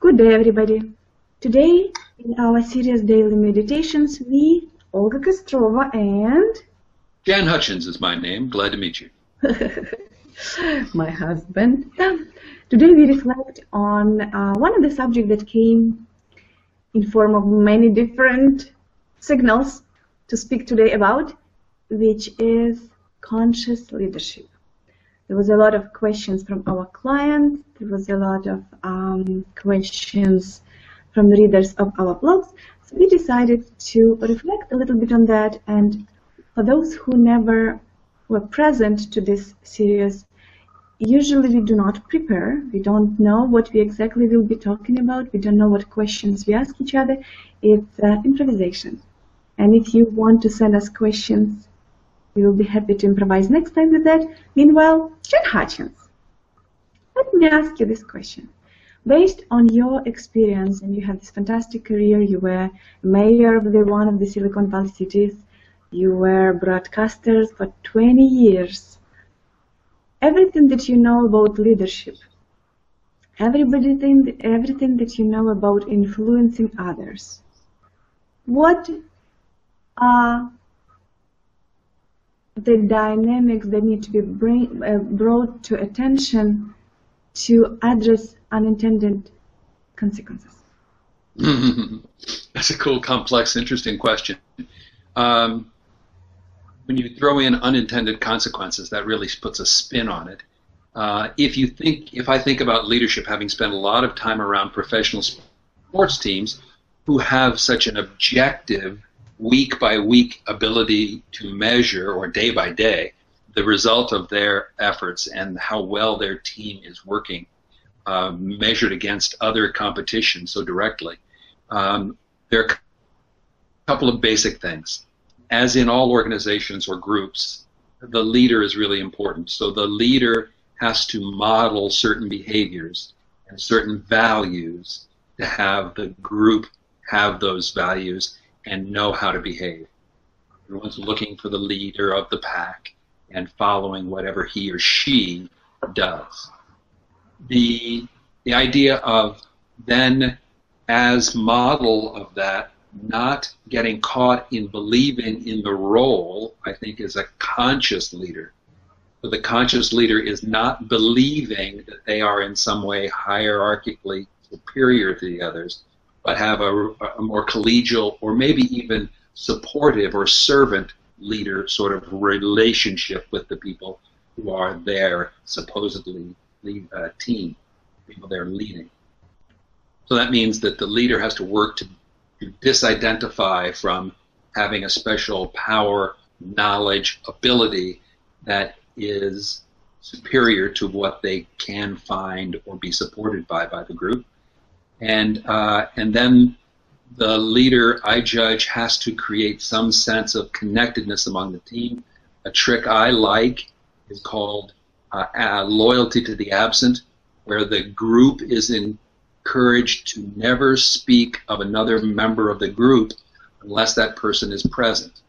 Good day, everybody. Today, in our series Daily Meditations, we, Olga Kostrova and... Jan Hutchins is my name. Glad to meet you. my husband. Today we reflect on one of the subjects that came in form of many different signals to speak today about, which is conscious leadership. There was a lot of questions from our clients. There was a lot of questions from the readers of our blogs. So we decided to reflect a little bit on that. And for those who never were present to this series, usually we do not prepare. We don't know what we exactly will be talking about. We don't know what questions we ask each other. It's improvisation. And if you want to send us questions, we will be happy to improvise next time with that. Meanwhile, Jan Hutchins, let me ask you this question. Based on your experience, and you have this fantastic career, you were mayor of one of the Silicon Valley cities, you were broadcasters for 20 years. Everything that you know about leadership, everything that you know about influencing others, what are the dynamics that need to be brought to attention to address unintended consequences? That's a cool, complex, interesting question. When you throw in unintended consequences, that really puts a spin on it. If I think about leadership, having spent a lot of time around professional sports teams who have such an objective, week-by-week ability to measure, or day-by-day, the result of their efforts and how well their team is working, measured against other competition so directly. There are a couple of basic things. As in all organizations or groups, the leader is really important. So the leader has to model certain behaviors and certain values to have the group have those values and know how to behave. Everyone's looking for the leader of the pack and following whatever he or she does. The idea of then, as model of that, not getting caught in believing in the role, I think, is a conscious leader. So the conscious leader is not believing that they are in some way hierarchically superior to the others, but have a more collegial or maybe even supportive or servant leader sort of relationship with the people who are their supposedly team, people they're leading. So that means that the leader has to work to disidentify from having a special power, knowledge, ability that is superior to what they can find or be supported by the group. And then the leader, I judge, has to create some sense of connectedness among the team. A trick I like is called loyalty to the absent, where the group is encouraged to never speak of another member of the group unless that person is present.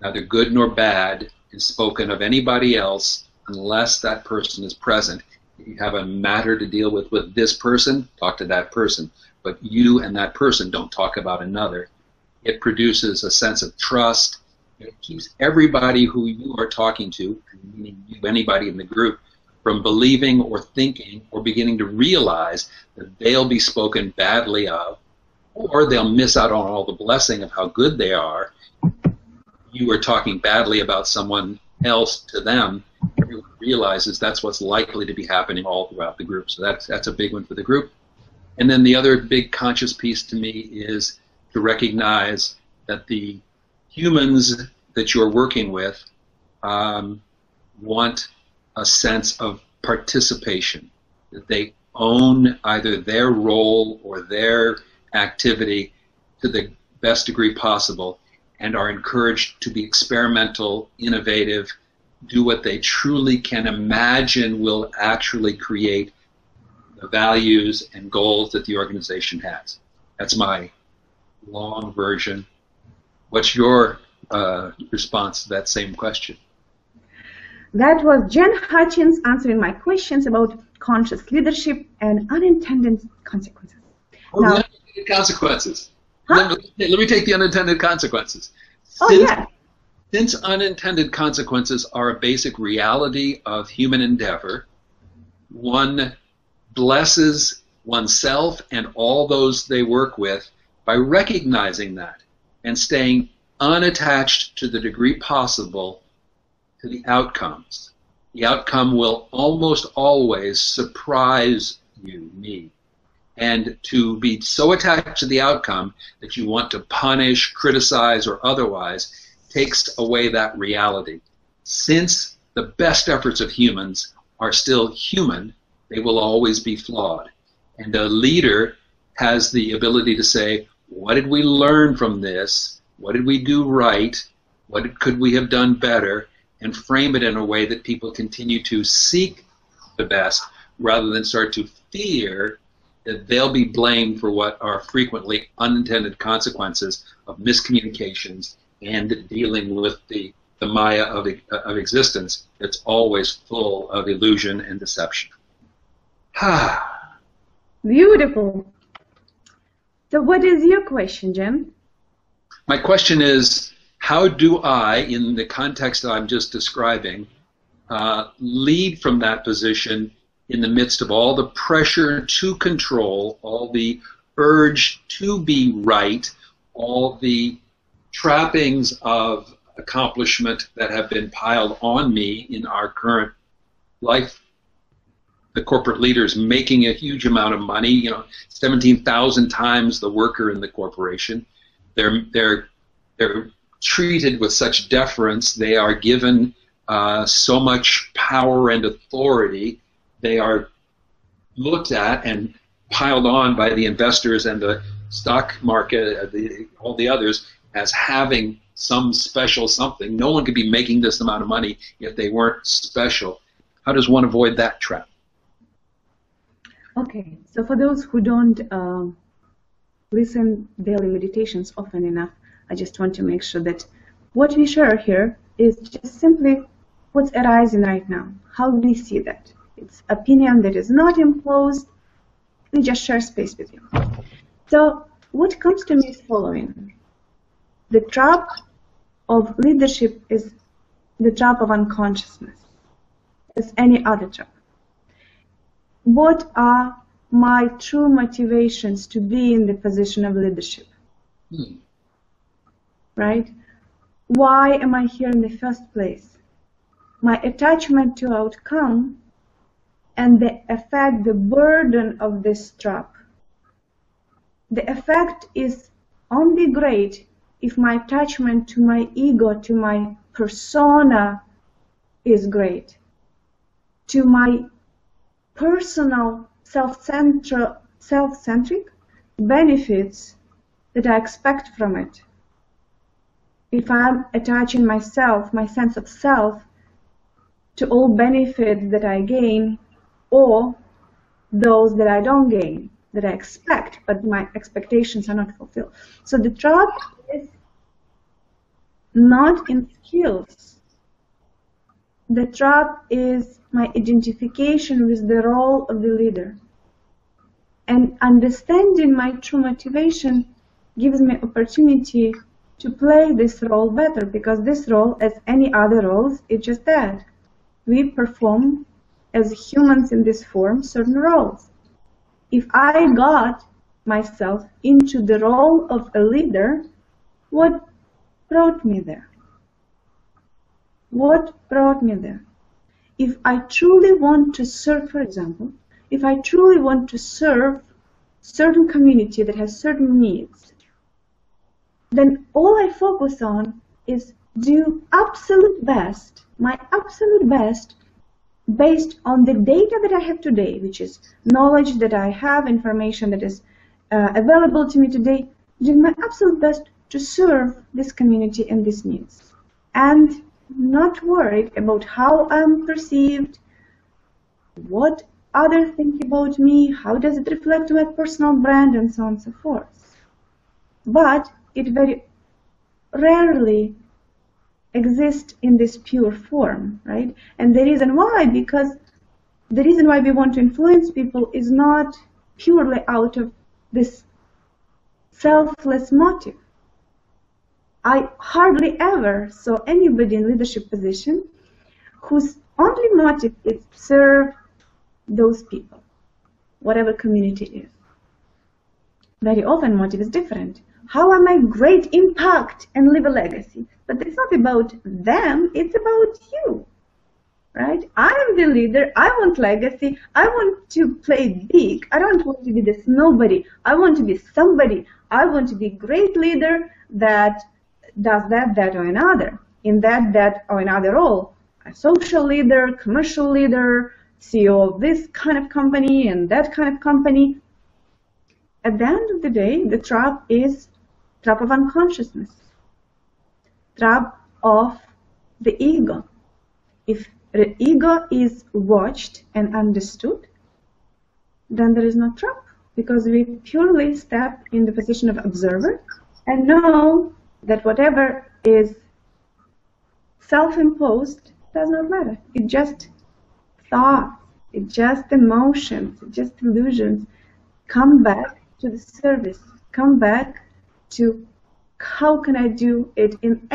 Neither good nor bad is spoken of anybody else unless that person is present. If you have a matter to deal with this person, talk to that person. But you and that person don't talk about another. It produces a sense of trust. It keeps everybody who you are talking to, meaning you, anybody in the group, from believing or thinking or beginning to realize that they'll be spoken badly of, or they'll miss out on all the blessing of how good they are. You are talking badly about someone else to them. Everyone realizes that's what's likely to be happening all throughout the group. So that's a big one for the group. And then the other big conscious piece to me is to recognize that the humans that you're working with want a sense of participation, that they own either their role or their activity to the best degree possible and are encouraged to be experimental, innovative, do what they truly can imagine will actually create the values and goals that the organization has. That's my long version. What's your response to that same question? That was Jan Hutchins answering my questions about conscious leadership and unintended consequences. Oh, Now, the unintended consequences. Huh? Let me take the unintended consequences. Since unintended consequences are a basic reality of human endeavor, one blesses oneself and all those they work with by recognizing that and staying unattached to the degree possible to the outcomes. The outcome will almost always surprise you, me. And to be so attached to the outcome that you want to punish, criticize, or otherwise takes away that reality. Since the best efforts of humans are still human, they will always be flawed. And a leader has the ability to say, what did we learn from this? What did we do right? What could we have done better? And frame it in a way that people continue to seek the best rather than start to fear that they'll be blamed for what are frequently unintended consequences of miscommunications and dealing with the Maya of existence that's always full of illusion and deception. Beautiful. So what is your question, Jan? My question is, how do I, in the context that I'm just describing, lead from that position in the midst of all the pressure to control, all the urge to be right, all the trappings of accomplishment that have been piled on me in our current life? The corporate leaders making a huge amount of money, 17,000 times the worker in the corporation. They're treated with such deference. They are given so much power and authority. They are looked at and piled on by the investors and the stock market, all the others, as having some special something. No one could be making this amount of money if they weren't special. How does one avoid that trap? Okay, so for those who don't listen daily meditations often enough, I just want to make sure that what we share here is just simply what's arising right now, how we see that. It's opinion that is not imposed. We just share space with you. So what comes to me is following. The trap of leadership is the trap of unconsciousness, as any other trap. What are my true motivations to be in the position of leadership? Right? Why am I here in the first place? My attachment to outcome and the effect, the burden of this trap. The effect is only great if my attachment to my ego, to my persona is great, to my personal self-centric benefits that I expect from it. If I'm attaching myself, my sense of self, to all benefits that I gain or those that I don't gain, that I expect, but my expectations are not fulfilled. So the trap is not in skills. The trap is my identification with the role of the leader. And understanding my true motivation gives me opportunity to play this role better, because this role, as any other roles, is just that. We perform, as humans in this form, certain roles. If I got myself into the role of a leader, what brought me there? What brought me there? If I truly want to serve, for example, if I truly want to serve certain community that has certain needs, then all I focus on is do absolute best, my absolute best, based on the data that I have today, which is knowledge that I have, information that is available to me today, do my absolute best to serve this community and these needs. And not worried about how I'm perceived, what others think about me, how does it reflect my personal brand, and so on and so forth. But it very rarely exists in this pure form, right? And the reason why, because the reason why we want to influence people is not purely out of this selfless motive. I hardly ever saw anybody in leadership position whose only motive is to serve those people, whatever community it is. Very often motive is different. How am I great impact and leave a legacy? But it's not about them, it's about you, right? I am the leader, I want legacy, I want to play big, I don't want to be this nobody, I want to be somebody, I want to be a great leader that does that, or another, in that, or another role. A social leader, commercial leader, CEO of this kind of company and that kind of company. At the end of the day, the trap is trap of unconsciousness, trap of the ego. If the ego is watched and understood, then there is no trap, because we purely step in the position of observer and know that whatever is self-imposed does not matter. It's just thoughts, it's just emotions, it's just illusions. Come back to the service. Come back to how can I do it in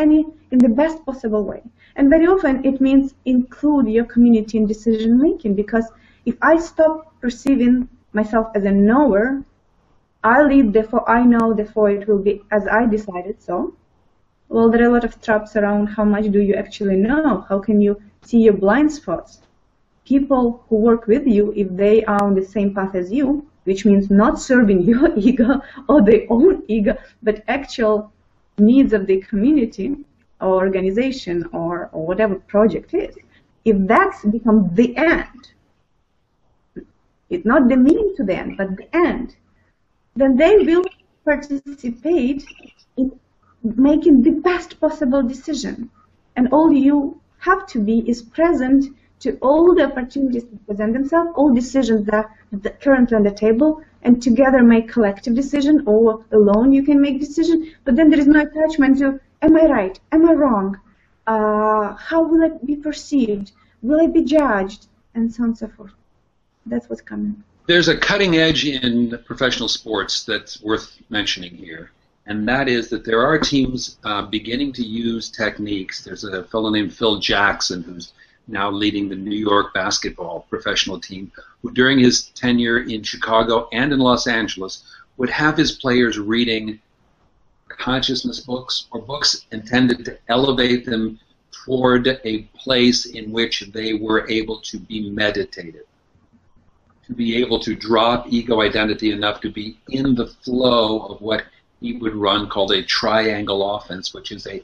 the best possible way. And very often it means include your community in decision making, because if I stop perceiving myself as a knower, I lead, therefore I know, therefore it will be as I decided so. Well, there are a lot of traps around how much do you actually know? How can you see your blind spots? People who work with you, if they are on the same path as you, which means not serving your ego or their own ego, but actual needs of the community or organization or whatever project is, if that's become the end, it's not the meaning to the end, but the end, then they will participate in making the best possible decision. And all you have to be is present to all the opportunities that present themselves, all decisions that are currently on the table, and together make collective decision, or alone you can make decision, but then there is no attachment to, am I right, am I wrong, how will it be perceived, will it be judged, and so on and so forth. That's what's coming. There's a cutting edge in professional sports that's worth mentioning here, and that is that there are teams beginning to use techniques. There's a fellow named Phil Jackson who's now leading the New York basketball professional team, who during his tenure in Chicago and in Los Angeles would have his players reading consciousness books or books intended to elevate them toward a place in which they were able to be meditative, to be able to drop ego identity enough to be in the flow of what he would run called a triangle offense, which is a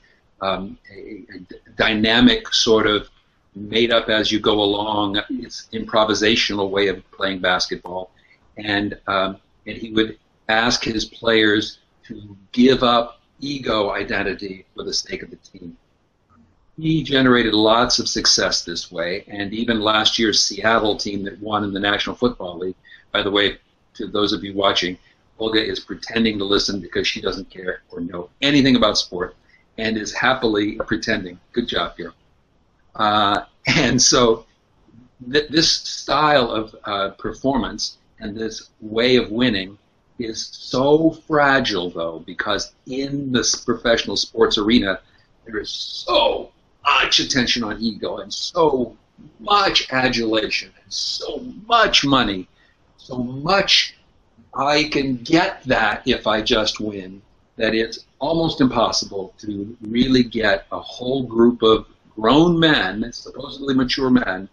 dynamic sort of made up as you go along, it's improvisational way of playing basketball, and he would ask his players to give up ego identity for the sake of the team. He generated lots of success this way, and even last year's Seattle team that won in the National Football League, by the way, to those of you watching, Olga is pretending to listen because she doesn't care or know anything about sport and is happily pretending. Good job here. And so this style of performance and this way of winning is so fragile, though, because in this professional sports arena, there is so much attention on ego and so much adulation and so much money, so much I can get that if I just win, that it's almost impossible to really get a whole group of grown men, supposedly mature men,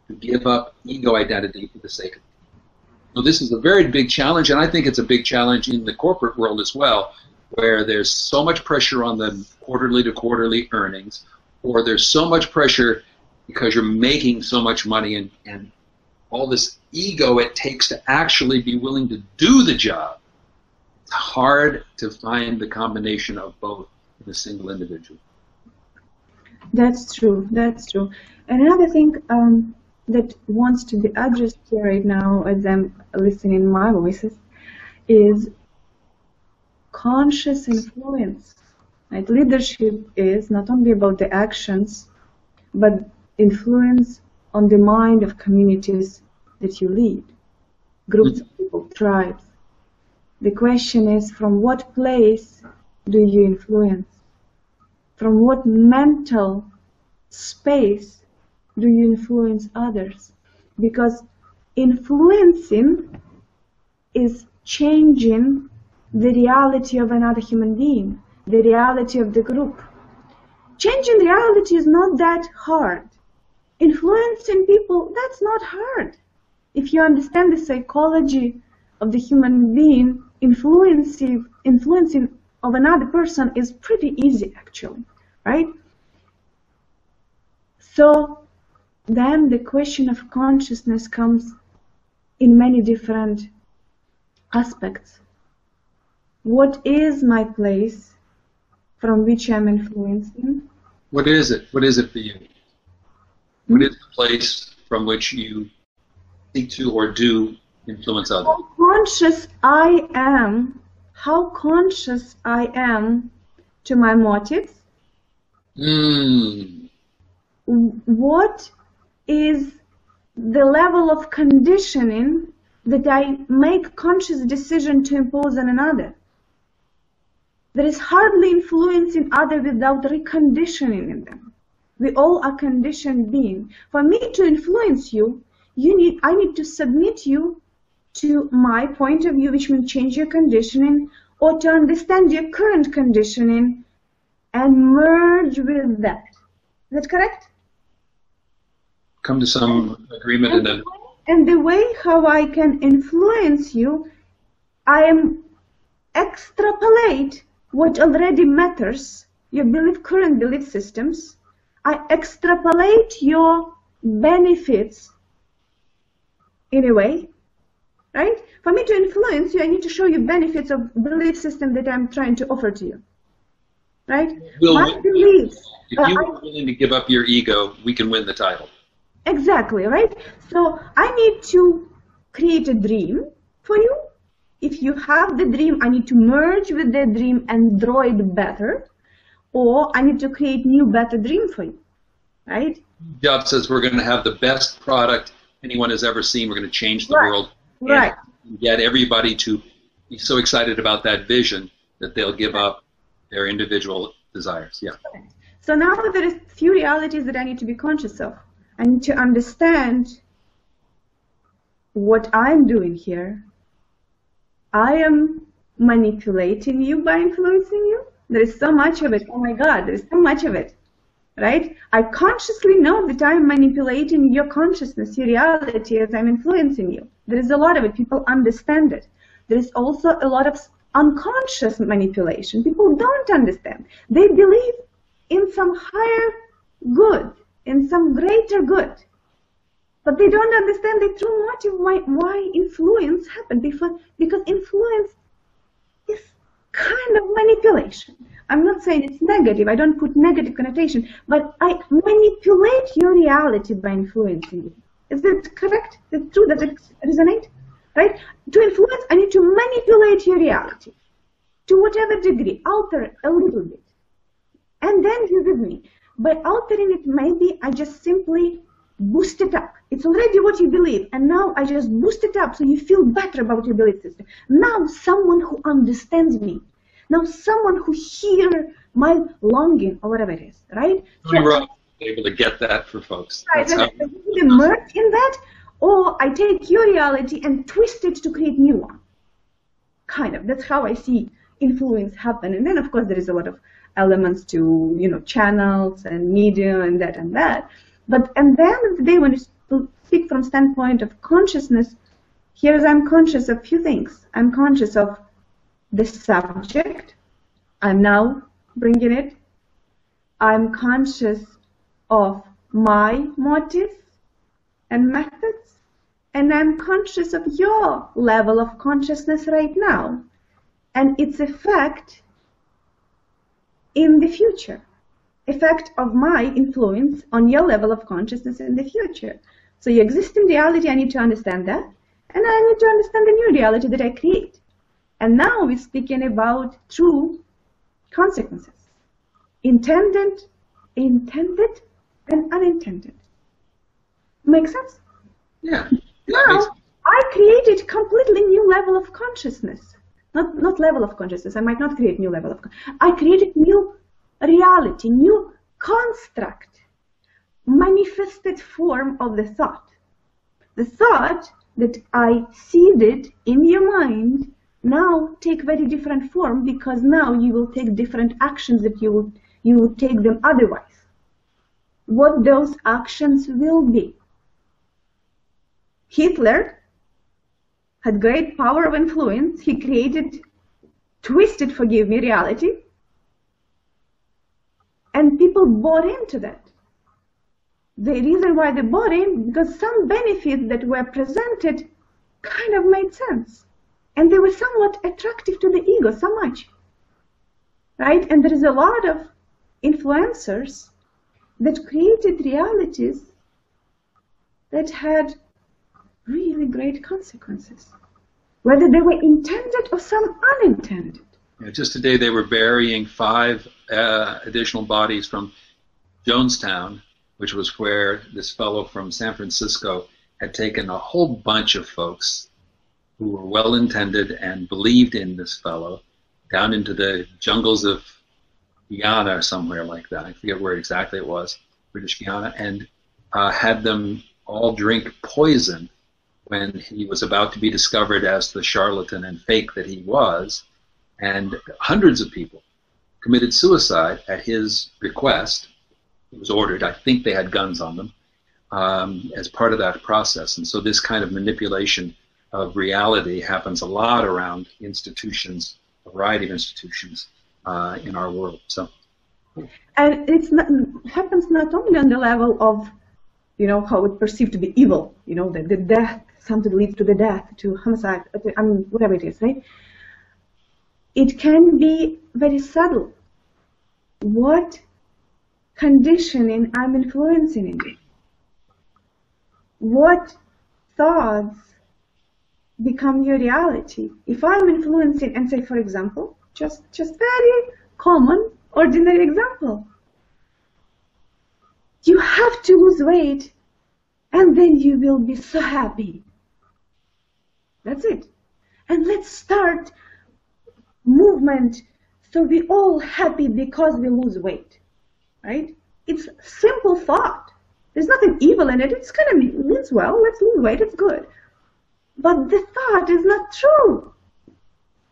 to give up ego identity for the sake of it. So this is a very big challenge, and I think it's a big challenge in the corporate world as well, where there's so much pressure on the quarterly to quarterly earnings, or there's so much pressure because you're making so much money and all this ego it takes to actually be willing to do the job. It's hard to find the combination of both in a single individual. That's true. That's true. And another thing that wants to be addressed here right now, as I'm listening my voices, is conscious influence. Right? Leadership is not only about the actions, but influence on the mind of communities that you lead, groups of people, tribes. The question is, from what place do you influence? From what mental space do you influence others? Because influencing is changing the reality of another human being, the reality of the group. Changing reality is not that hard. Influencing people, that's not hard. If you understand the psychology of the human being, influencing of another person is pretty easy, actually, right? So then the question of consciousness comes in many different aspects. What is my place from which I'm influencing? What is it? What is it for you? What is the place from which you seek to or do influence others? How conscious I am, how conscious I am to my motives. What is the level of conditioning that I make conscious decision to impose on another? There is hardly influence in others without reconditioning in them. We all are conditioned beings. For me to influence you, I need to submit you to my point of view, which means change your conditioning, or to understand your current conditioning and merge with that. Is that correct? Come to some agreement and then... And the way how I can influence you, I am extrapolate what already matters, your current belief systems. I extrapolate your benefits in a way, right? For me to influence you, I need to show you benefits of belief system that I'm trying to offer to you, right? My beliefs. If you are willing to give up your ego, we can win the title. Exactly, right? So I need to create a dream for you. If you have the dream, I need to merge with the dream and draw it better. Or I need to create new, better dream for you, right? Job says we're going to have the best product anyone has ever seen. We're going to change the world. Right. And get everybody to be so excited about that vision that they'll give up their individual desires. Yeah. So now there is few realities that I need to be conscious of. I need to understand what I'm doing here. I am manipulating you by influencing you. There is so much of it. Oh my God, there is so much of it, right? I consciously know that I am manipulating your consciousness, your reality as I'm influencing you. There is a lot of it. People understand it. There is also a lot of unconscious manipulation. People don't understand. They believe in some higher good, in some greater good. But they don't understand the true motive why influence happened. Because influence is kind of manipulation. I'm not saying it's negative. I don't put negative connotation. But I manipulate your reality by influencing you. Is that correct? Is it true? Does it resonate? Right? To influence, I need to manipulate your reality. To whatever degree. Alter it a little bit. And then you with me. By altering it, maybe I just simply boost it up. It's already what you believe, and now I just boost it up so you feel better about your belief system. Now someone who understands me, now someone who hears my longing or whatever it is, right? We're able to get that for folks. Right, I immerse in that, or I take your reality and twist it to create new one. Kind of. That's how I see influence happen. And then, of course, there is a lot of elements to, channels and media and that and that. But at the end of the day, when you speak from standpoint of consciousness, I'm conscious of a few things. I'm conscious of the subject. I'm now bringing it. I'm conscious of my motives and methods. And I'm conscious of your level of consciousness right now and its effect in the future. Effect of my influence on your level of consciousness in the future. So your existing reality, I need to understand that, and I need to understand the new reality that I create. And now we're speaking about true consequences. Intended, and unintended. Make sense? Yeah. now I created completely new level of consciousness. Not level of consciousness. I might not create new level of consciousness. I created new reality, new construct, manifested form of the thought. The thought that I seeded in your mind now take very different form, because now you will take different actions that you would take them otherwise. What those actions will be. Hitler had great power of influence. He created twisted, forgive me, reality. And people bought into that. The reason why they bought in, because some benefits that were presented kind of made sense. And they were somewhat attractive to the ego, so much. Right? And there is a lot of influencers that created realities that had really great consequences, whether they were intended or some unintended. Yeah, just today they were burying 5 additional bodies from Jonestown, which was where this fellow from San Francisco had taken a whole bunch of folks who were well-intended and believed in this fellow down into the jungles of Guyana or somewhere like that. I forget where exactly it was, British Guyana, and had them all drink poison when he was about to be discovered as the charlatan and fake that he was. And hundreds of people committed suicide at his request. It was ordered. I think they had guns on them as part of that process. And so this kind of manipulation of reality happens a lot around institutions, a variety of institutions in our world. So, and happens not only on the level of, you know, how it's perceived to be evil, you know, the death, something leads to the death, to homicide, I mean, whatever it is, right? It can be very subtle. What conditioning I'm influencing in you? What thoughts become your reality? If I'm influencing, and say, for example, just very common, ordinary example. You have to lose weight, and then you will be so happy. That's it. And let's start movement so we all happy because we lose weight, right? It's simple thought. There's nothing evil in it. It's kind of means, well, let's lose weight, it's good. But the thought is not true.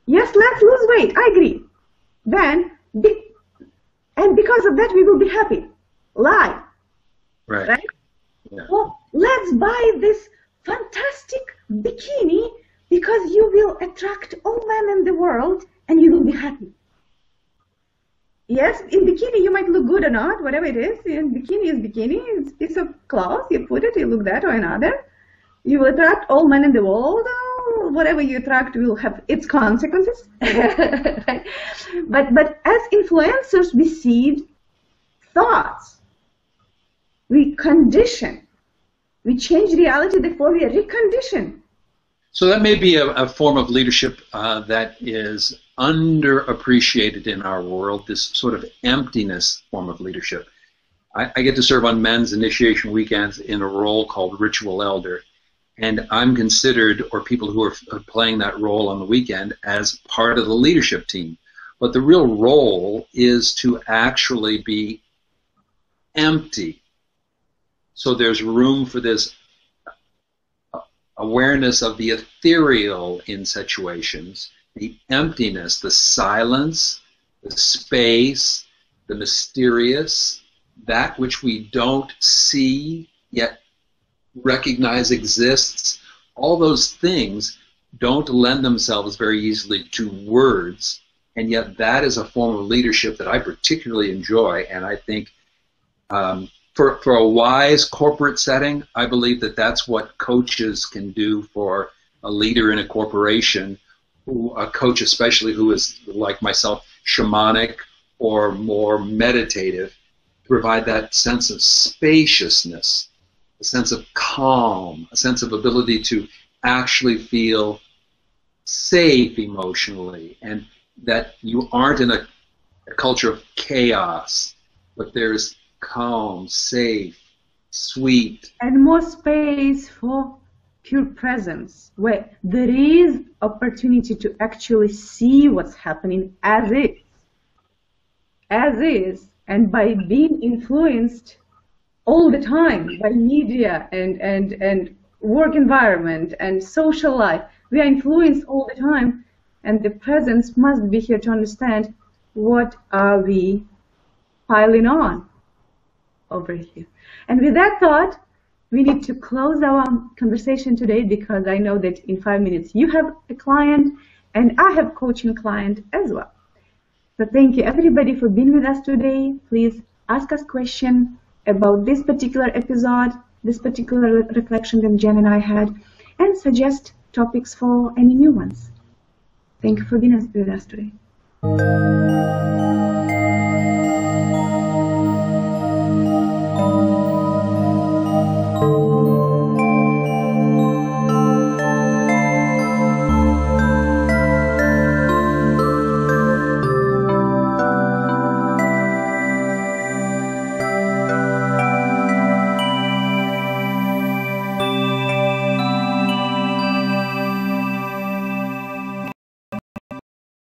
Yes, let's lose weight, I agree. Then, and because of that we will be happy. Lie. Right? Yeah. Well, let's buy this fantastic bikini because you will attract all men in the world and you will be happy. Yes, in bikini you might look good or not, whatever it is. In bikini is bikini, it's a piece of cloth, you put it, you look that or another. You will attract all men in the world, whatever you attract will have its consequences. Right? But as influencers, we seed thoughts. We condition. We change reality, therefore we recondition. So that may be a form of leadership that is underappreciated in our world, this sort of emptiness form of leadership. I get to serve on men's initiation weekends in a role called ritual elder, and I'm considered, or people who are playing that role on the weekend, as part of the leadership team. But the real role is to actually be empty. So there's room for this awareness of the ethereal in situations, the emptiness, the silence, the space, the mysterious, that which we don't see yet recognize exists. All those things don't lend themselves very easily to words, and yet that is a form of leadership that I particularly enjoy, and I think for a wise corporate setting, I believe that that's what coaches can do for a leader in a corporation, a coach especially who is, like myself, shamanic or more meditative, to provide that sense of spaciousness, a sense of calm, a sense of ability to actually feel safe emotionally, and that you aren't in a culture of chaos, but there's calm, safe, sweet. And more space for pure presence, where there is opportunity to actually see what's happening as is, and by being influenced all the time by media and work environment and social life, we are influenced all the time, and the presence must be here to understand what are we piling on over here. And with that thought, we need to close our conversation today, because I know that in 5 minutes you have a client and I have coaching client as well. So thank you everybody for being with us today. Please ask us questions about this particular episode, this particular reflection that Jen and I had, and suggest topics for any new ones. Thank you for being with us today.